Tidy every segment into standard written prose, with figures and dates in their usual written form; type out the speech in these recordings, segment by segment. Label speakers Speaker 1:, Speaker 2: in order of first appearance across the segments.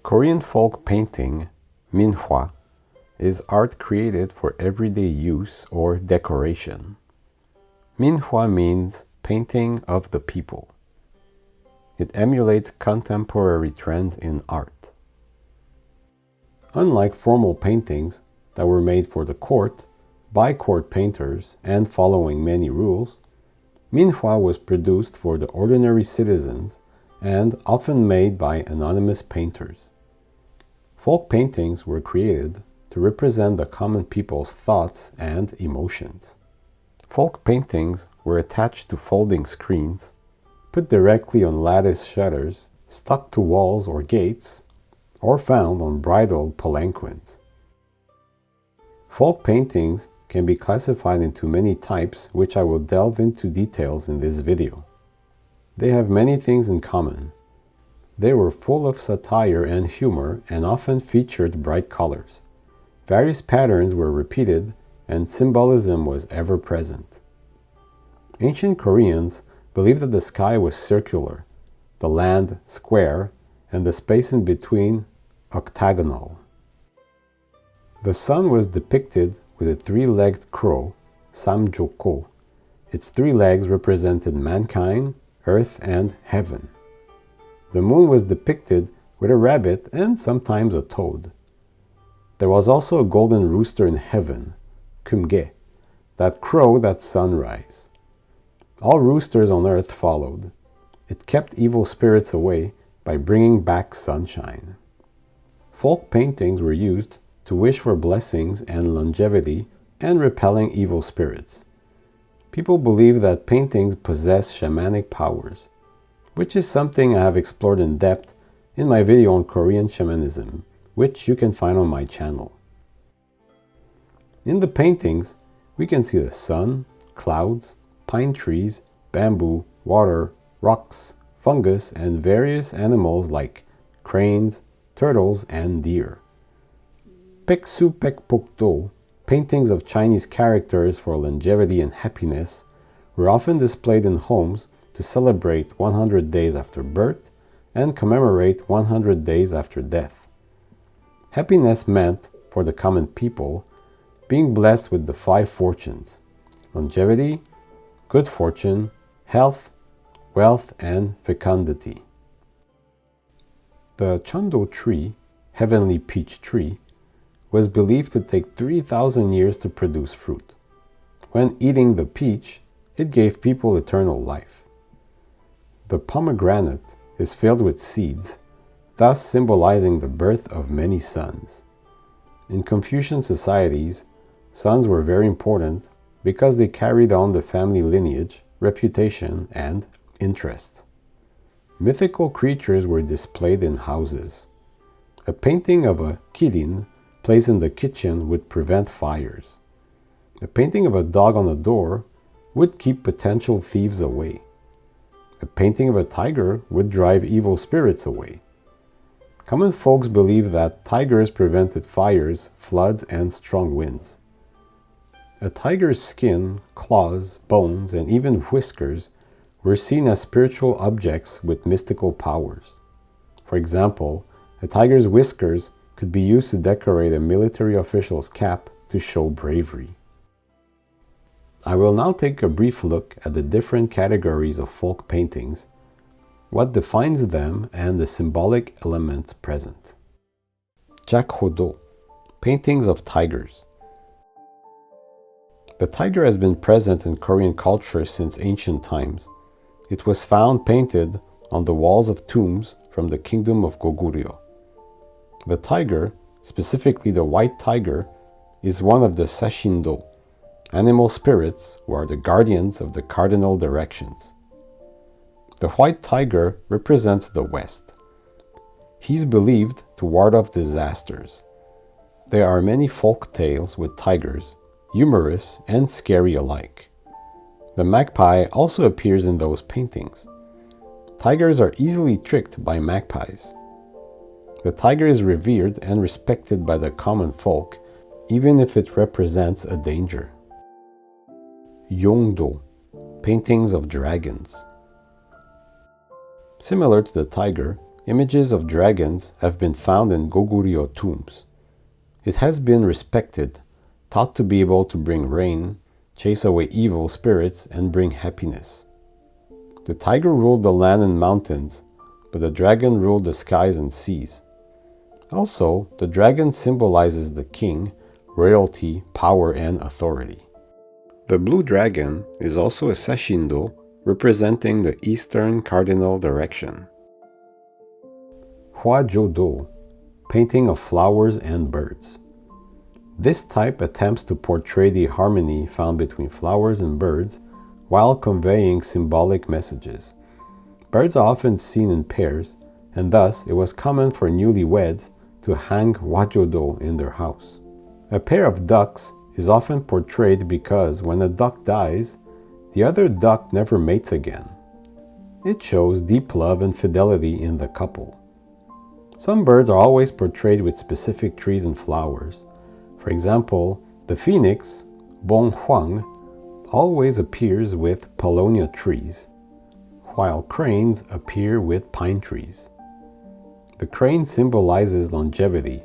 Speaker 1: Korean folk painting, Minhwa, is art created for everyday use or decoration. Minhwa means painting of the people. It emulates contemporary trends in art. Unlike formal paintings that were made for the court, by court painters, and following many rules, Minhwa was produced for the ordinary citizens and often made by anonymous painters. Folk paintings were created to represent the common people's thoughts and emotions. Folk paintings were attached to folding screens, put directly on lattice shutters, stuck to walls or gates, or found on bridal palanquins. Folk paintings can be classified into many types, which I will delve into details in this video. They have many things in common. They were full of satire and humor and often featured bright colors. Various patterns were repeated and symbolism was ever present. Ancient Koreans believed that the sky was circular, the land square, and the space in between octagonal. The sun was depicted with a three-legged crow, Samjoko. Its three legs represented mankind, earth, and heaven. The moon was depicted with a rabbit and sometimes a toad. There was also a golden rooster in heaven, Kumge, that crowed at sunrise. All roosters on earth followed. It kept evil spirits away by bringing back sunshine. Folk paintings were used to wish for blessings and longevity and repelling evil spirits. People believe that paintings possess shamanic powers, which is something I have explored in depth in my video on Korean shamanism, which you can find on my channel. In the paintings, we can see the sun, clouds, pine trees, bamboo, water, rocks, fungus, and various animals like cranes, turtles, and deer. Pungseokdo, paintings of Chinese characters for longevity and happiness, were often displayed in homes to celebrate 100 days after birth and commemorate 100 days after death. Happiness meant, for the common people, being blessed with the 5 fortunes: longevity, good fortune, health, wealth, and fecundity. The Chochungdo tree, heavenly peach tree, was believed to take 3,000 years to produce fruit. When eating the peach, it gave people eternal life. The pomegranate is filled with seeds, thus symbolizing the birth of many sons. In Confucian societies, sons were very important because they carried on the family lineage, reputation, and interests. Mythical creatures were displayed in houses. A painting of a kirin placed in the kitchen would prevent fires. A painting of a dog on a door would keep potential thieves away. A painting of a tiger would drive evil spirits away. Common folks believed that tigers prevented fires, floods, and strong winds. A tiger's skin, claws, bones, and even whiskers were seen as spiritual objects with mystical powers. For example, a tiger's whiskers could be used to decorate a military official's cap to show bravery. I will now take a brief look at the different categories of folk paintings, what defines them, and the symbolic elements present. Jakhodo, paintings of tigers. The tiger has been present in Korean culture since ancient times. It was found painted on the walls of tombs from the kingdom of Goguryeo. The tiger, specifically the white tiger, is one of the Sashindo, animal spirits who are the guardians of the cardinal directions. The white tiger represents the West. He's believed to ward off disasters. There are many folk tales with tigers, humorous and scary alike. The magpie also appears in those paintings. Tigers are easily tricked by magpies. The tiger is revered and respected by the common folk, even if it represents a danger. Yongdo, paintings of dragons. Similar to the tiger, images of dragons have been found in Goguryeo tombs. It has been respected, thought to be able to bring rain, chase away evil spirits, and bring happiness. The tiger ruled the land and mountains, but the dragon ruled the skies and seas. Also, the dragon symbolizes the king, royalty, power, and authority. The blue dragon is also a sashindo, representing the eastern cardinal direction. Hwajodo, painting of flowers and birds. This type attempts to portray the harmony found between flowers and birds while conveying symbolic messages. Birds are often seen in pairs, and thus it was common for newlyweds to hang Hwajodo in their house. A pair of ducks is often portrayed because when a duck dies, the other duck never mates again. It shows deep love and fidelity in the couple. Some birds are always portrayed with specific trees and flowers. For example, the phoenix, Bong Huang, always appears with paulownia trees, while cranes appear with pine trees. The crane symbolizes longevity,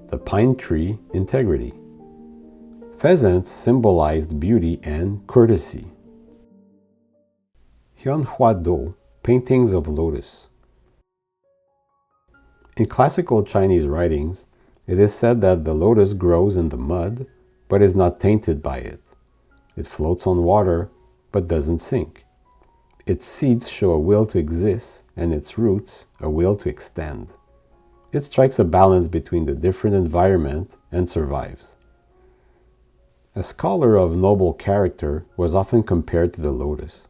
Speaker 1: the pine tree integrity. Pheasants symbolized beauty and courtesy. Yonhwado, paintings of lotus. In classical Chinese writings, it is said that the lotus grows in the mud, but is not tainted by it. It floats on water, but doesn't sink. Its seeds show a will to exist, and its roots a will to extend. It strikes a balance between the different environment and survives. A scholar of noble character was often compared to the lotus.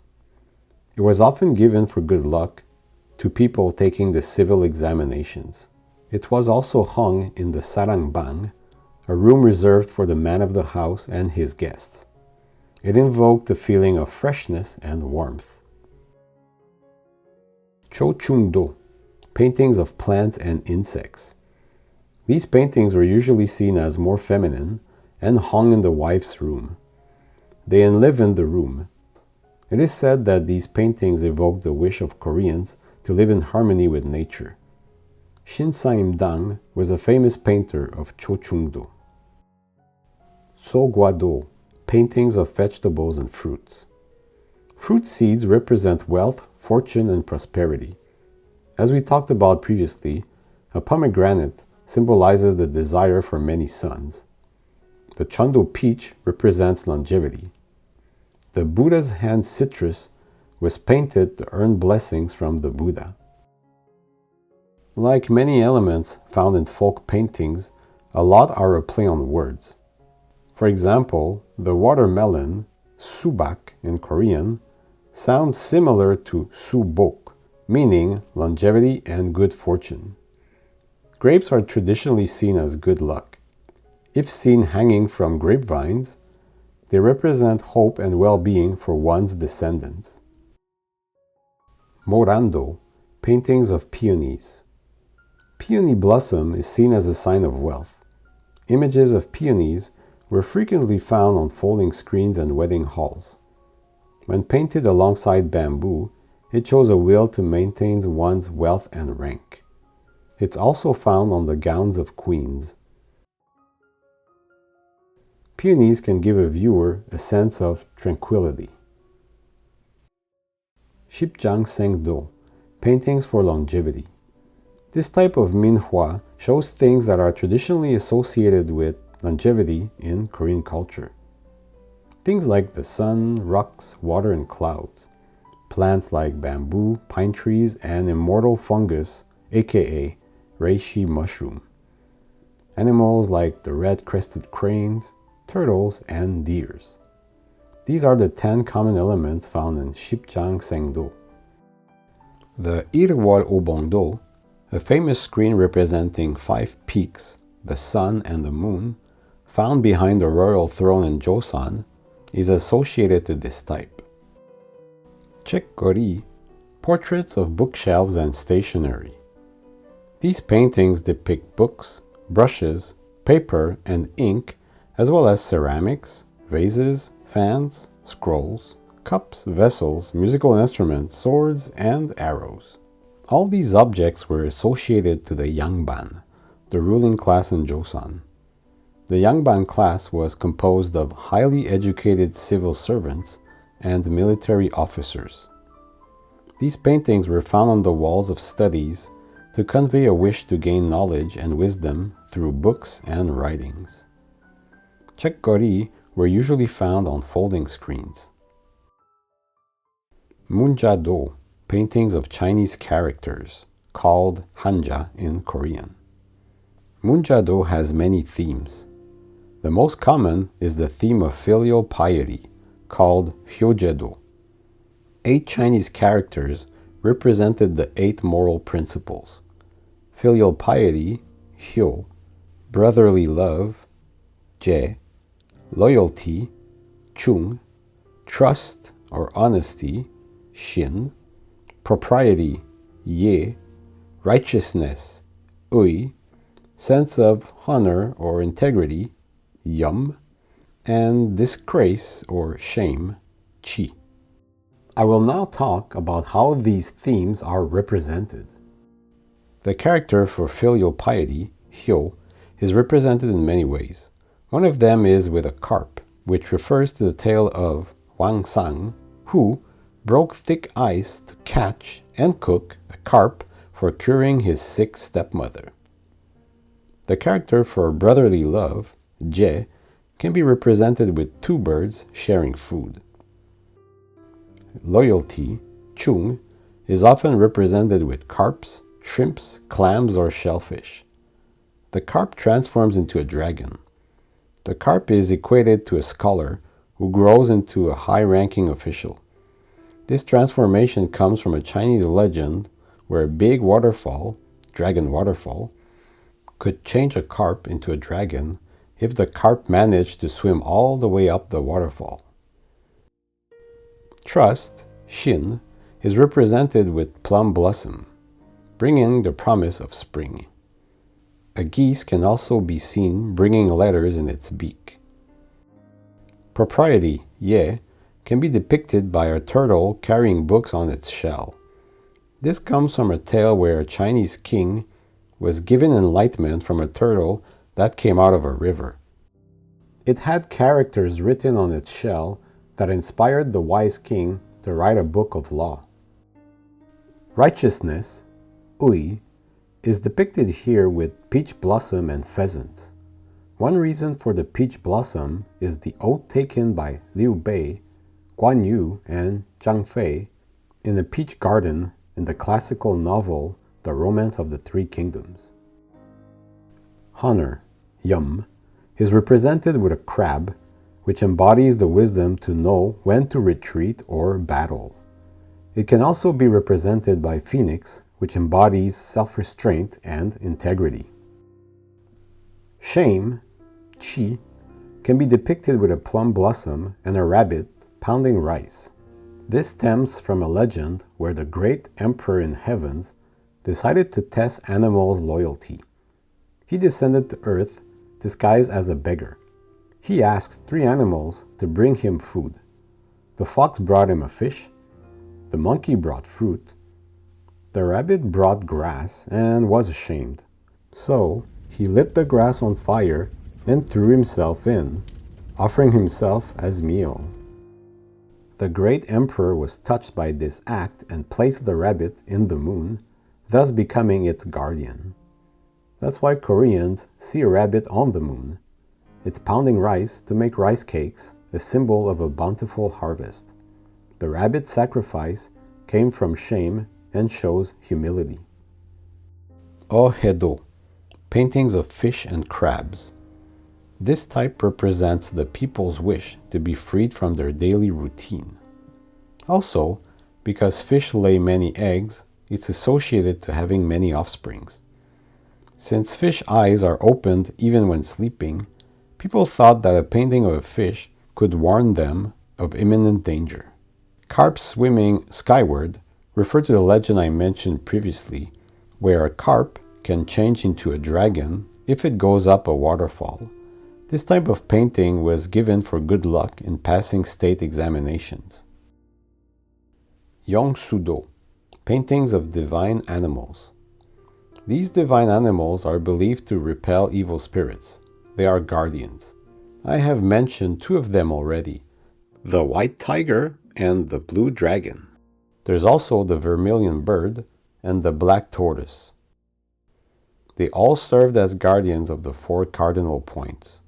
Speaker 1: It was often given for good luck to people taking the civil examinations. It was also hung in the sarangbang, a room reserved for the man of the house and his guests. It invoked a feeling of freshness and warmth. Chochungdo, paintings of plants and insects. These paintings were usually seen as more feminine and hung in the wife's room. They enlivened the room. It is said that these paintings evoked the wish of Koreans to live in harmony with nature. Shinsaimdang was a famous painter of Chochungdo. Sogwado, paintings of vegetables and fruits. Fruit seeds represent wealth, fortune, and prosperity. As we talked about previously, a pomegranate symbolizes the desire for many sons. The Chondo peach represents longevity. The Buddha's hand citrus was painted to earn blessings from the Buddha. Like many elements found in folk paintings, a lot are a play on words. For example, the watermelon, subak in Korean, sounds similar to subok, meaning longevity and good fortune. Grapes are traditionally seen as good luck. If seen hanging from grapevines, they represent hope and well-being for one's descendants. Morando, paintings of peonies. Peony blossom is seen as a sign of wealth. Images of peonies were frequently found on folding screens and wedding halls. When painted alongside bamboo, it shows a will to maintain one's wealth and rank. It's also found on the gowns of queens. Peonies can give a viewer a sense of tranquility. Sipjangsaengdo, paintings for longevity. This type of Minhwa shows things that are traditionally associated with longevity in Korean culture. Things like the sun, rocks, water, and clouds. Plants like bamboo, pine trees, and immortal fungus, aka reishi mushroom. Animals like the red-crested cranes, turtles, and deers. These are the 10 common elements found in Sipjangsaengdo. The Irwal Obongdo, a famous screen representing 5 peaks, the sun and the moon, found behind the royal throne in Joseon, is associated to this type. Chaekgeori, portraits of bookshelves and stationery. These paintings depict books, brushes, paper, and ink, as well as ceramics, vases, fans, scrolls, cups, vessels, musical instruments, swords, and arrows. All these objects were associated to the Yangban, the ruling class in Joseon. The Yangban class was composed of highly educated civil servants and military officers. These paintings were found on the walls of studies to convey a wish to gain knowledge and wisdom through books and writings. Chaekgeori were usually found on folding screens. Munjado, paintings of Chinese characters, called Hanja in Korean. Munjado has many themes. The most common is the theme of filial piety, called Hwajodo. 8 Chinese characters represented the 8 moral principles: filial piety, Hyo, brotherly love, Je, loyalty, Chung, trust or honesty, Shin, propriety, Ye, righteousness, Ui, sense of honor or integrity, Yum, and disgrace or shame, Chi. I will now talk about how these themes are represented. The character for filial piety, Hyo, is represented in many ways. One of them is with a carp, which refers to the tale of Hwang Sang, who broke thick ice to catch and cook a carp for curing his sick stepmother. The character for brotherly love, Je, can be represented with 2 birds sharing food. Loyalty, Chung, is often represented with carps, shrimps, clams, or shellfish. The carp transforms into a dragon. The carp is equated to a scholar who grows into a high-ranking official. This transformation comes from a Chinese legend where a big waterfall, Dragon Waterfall, could change a carp into a dragon if the carp managed to swim all the way up the waterfall. Trust, Shin, is represented with plum blossom, bringing the promise of spring. A geese can also be seen bringing letters in its beak. Propriety, Ye, can be depicted by a turtle carrying books on its shell. This comes from a tale where a Chinese king was given enlightenment from a turtle that came out of a river. It had characters written on its shell that inspired the wise king to write a book of law. Righteousness, Ui, is depicted here with peach blossom and pheasants. One reason for the peach blossom is the oath taken by Liu Bei, Guan Yu, and Zhang Fei in the peach garden in the classical novel The Romance of the Three Kingdoms. Honor, Yum, is represented with a crab, which embodies the wisdom to know when to retreat or battle. It can also be represented by phoenix, which embodies self-restraint and integrity. Shame, Chi, can be depicted with a plum blossom and a rabbit pounding rice. This stems from a legend where the great emperor in heavens decided to test animals' loyalty. He descended to earth disguised as a beggar. He asked 3 animals to bring him food. The fox brought him a fish, the monkey brought fruit, the rabbit brought grass and was ashamed. So he lit the grass on fire and threw himself in, offering himself as meal. The great emperor was touched by this act and placed the rabbit in the moon, thus becoming its guardian. That's why Koreans see a rabbit on the moon. It's pounding rice to make rice cakes, a symbol of a bountiful harvest. The rabbit sacrifice came from shame and shows humility. Eohaedo, paintings of fish and crabs. This type represents the people's wish to be freed from their daily routine. Also, because fish lay many eggs, it's associated to having many offsprings. Since fish eyes are opened even when sleeping, people thought that a painting of a fish could warn them of imminent danger. Carps swimming skyward refer to the legend I mentioned previously, where a carp can change into a dragon if it goes up a waterfall, This type of painting was given for good luck in passing state examinations. Yeongsudo, paintings of divine animals. These divine animals are believed to repel evil spirits. They are guardians. I have mentioned two of them already, the white tiger and the blue dragon. There's also the vermilion bird and the black tortoise. They all served as guardians of the four cardinal points.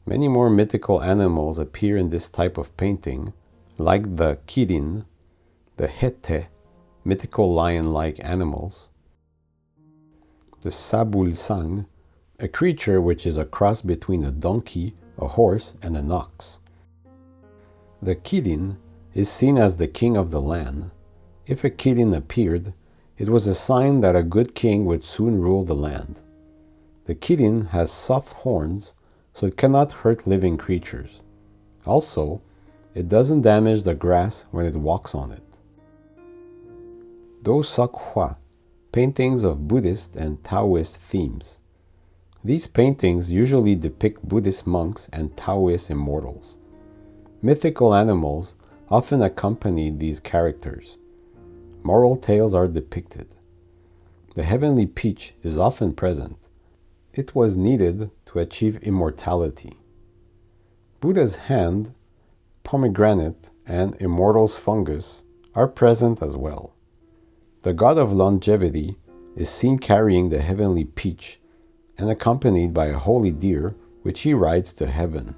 Speaker 1: Many more mythical animals appear in this type of painting, like the kirin, the hete, mythical lion-like animals, the sabulsang, a creature which is a cross between a donkey, a horse, and an ox. The kirin is seen as the king of the land. If a kirin appeared, it was a sign that a good king would soon rule the land. The kirin has soft horns, so it cannot hurt living creatures. Also, it doesn't damage the grass when it walks on it. Deoseokhwa, paintings of Buddhist and Taoist themes. These paintings usually depict Buddhist monks and Taoist immortals. Mythical animals often accompany these characters. Moral tales are depicted. The heavenly peach is often present. It was needed to achieve immortality. Buddha's hand, pomegranate, and immortal's fungus are present as well. The god of longevity is seen carrying the heavenly peach and accompanied by a holy deer which he rides to heaven.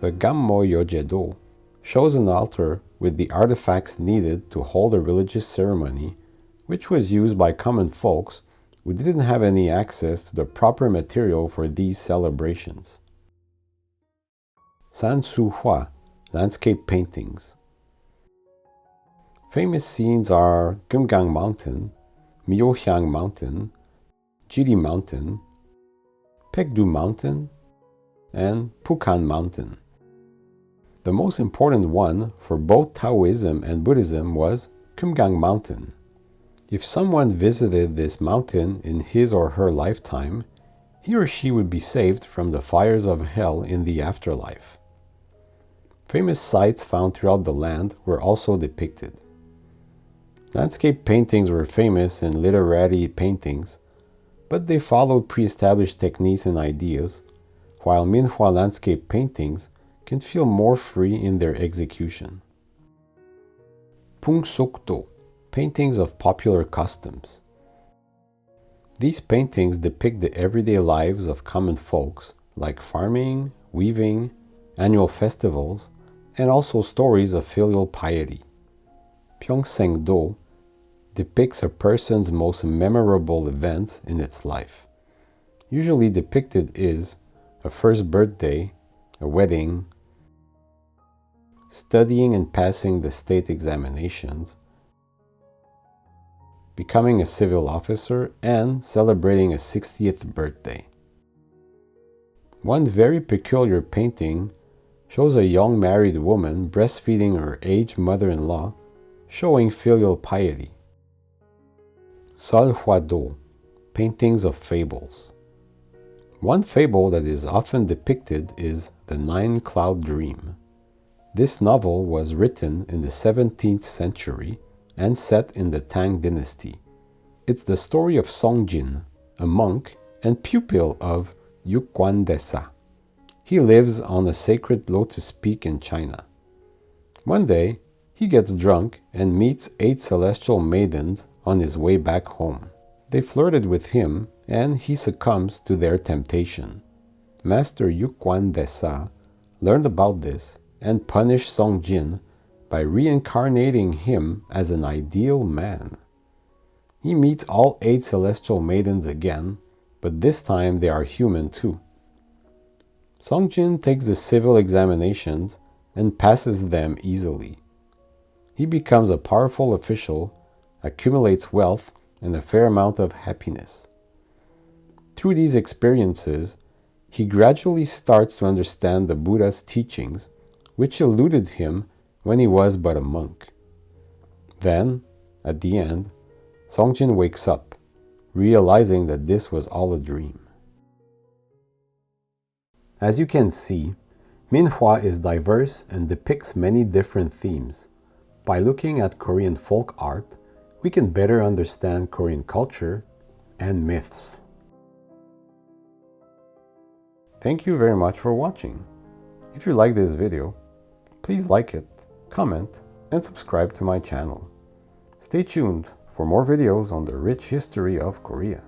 Speaker 1: The Gammo Yojedo shows an altar with the artifacts needed to hold a religious ceremony, which was used by common folks who didn't have any access to the proper material for these celebrations. Sansuhwa, landscape paintings. Famous scenes are Gumgang Mountain, Myohyang Mountain, Jiri Mountain, Paekdu Mountain, and Pukan Mountain. The most important one for both Taoism and Buddhism was Kumgang Mountain. If someone visited this mountain in his or her lifetime, he or she would be saved from the fires of hell in the afterlife. Famous sites found throughout the land were also depicted. Landscape paintings were famous in literary paintings, but they followed pre-established techniques and ideas, while Minhwa landscape paintings can feel more free in their execution. Pungseokdo, paintings of popular customs. These paintings depict the everyday lives of common folks, like farming, weaving, annual festivals, and also stories of filial piety. Pungseokdo depicts a person's most memorable events in its life. Usually depicted is a first birthday, a wedding, studying and passing the state examinations, becoming a civil officer, and celebrating a 60th birthday. One very peculiar painting shows a young married woman breastfeeding her aged mother-in-law, showing filial piety. Seolhwado, paintings of fables. One fable that is often depicted is The Nine-Cloud Dream. This novel was written in the 17th century and set in the Tang dynasty. It's the story of Songjin, a monk and pupil of Yukwan-desa. He lives on a sacred lotus peak in China. One day, he gets drunk and meets 8 celestial maidens on his way back home. They flirted with him and he succumbs to their temptation. Master Yukwan-desa learned about this and punished Songjin by reincarnating him as an ideal man. He meets all 8 celestial maidens again, but this time they are human too. Songjin takes the civil examinations and passes them easily. He becomes a powerful official, accumulates wealth, and a fair amount of happiness. Through these experiences, he gradually starts to understand the Buddha's teachings, which eluded him when he was but a monk. Then, at the end, Songjin wakes up, realizing that this was all a dream. As you can see, Minhwa is diverse and depicts many different themes. By looking at Korean folk art, we can better understand Korean culture and myths. Thank you very much for watching. If you like this video, please like it, comment, and subscribe to my channel. Stay tuned for more videos on the rich history of Korea.